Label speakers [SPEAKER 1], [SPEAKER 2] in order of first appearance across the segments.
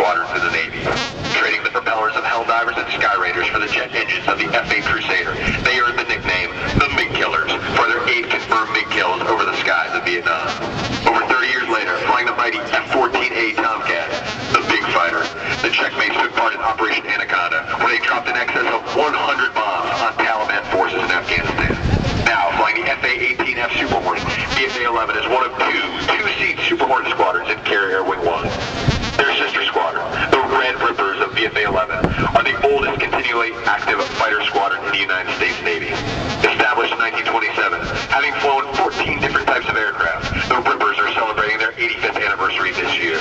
[SPEAKER 1] squadrons in the Navy, trading the propellers of Helldivers and Sky Raiders for the jet engines of the F-8 Crusader. They earned the nickname the MiG Killers for their 8 confirmed MiG kills over the skies of Vietnam. Over 30 years later, flying the mighty F-14A Tomcat, the big fighter, the checkmates took part in Operation Anaconda, where they dropped in excess of 100 bombs on Taliban forces in Afghanistan. Now, flying the FA-18F Super Hornet, VFA-11 is one of two-seat Super Hornet squadrons in Carrier Wing 1. Their sister squadron, the Red Rippers of VFA-11, are the oldest continually active fighter squadron in the United States Navy. Established in 1927, having flown 14 different types of aircraft, the Rippers are celebrating their 85th anniversary this year.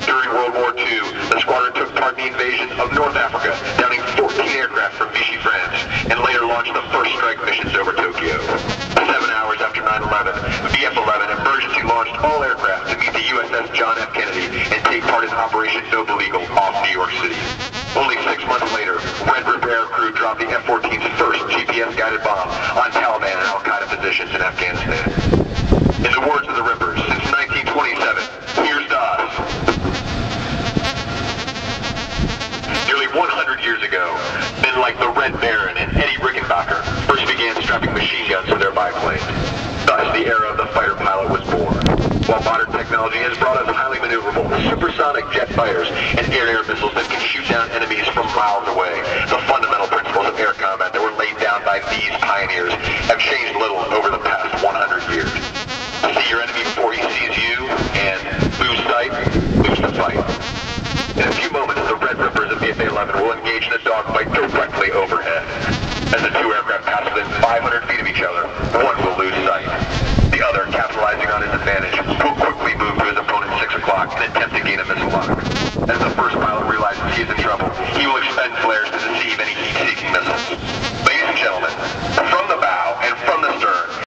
[SPEAKER 1] During World War II, the squadron took part in the invasion of North Africa, downing 14 aircraft from Vichy, France, and later launched the first strike missions over Tokyo. 7 hours after 9/11, VF-11 emergency launched all aircraft to meet the USS John F. Kennedy and take part in Operation Noble Eagle off New York City. Only 6 months later, Red Ripper air crew dropped the F-14's first GPS-guided bomb on Taliban and Al-Qaeda positions in Afghanistan. In the words of the Rippers, since 1927, here's to us. Nearly 100 years ago, men like the Red Baron and Eddie Rickenbacker first began strapping machine guns to their biplanes. Thus, the era of the fighter pilot was born. While modern technology has brought us highly maneuverable, supersonic jet fighters and air-to-air missiles that can shoot down enemies from miles away, the fundamental principles of air combat that were laid down by these pioneers have changed little over the past 100 years. See your enemy before he sees you, and lose sight, lose the fight. In a few moments, the Red Rippers of VFA-11 will engage in a dogfight directly overhead. As the two aircraft pass within 500 feet of each other, one will lose sight. The other, capitalizing on his advantage, will quickly move to his opponent at 6 o'clock and attempt to gain a missile lock. As the first pilot realizes he is in trouble, he will expend flares to deceive any heat-seeking missiles. Ladies and gentlemen,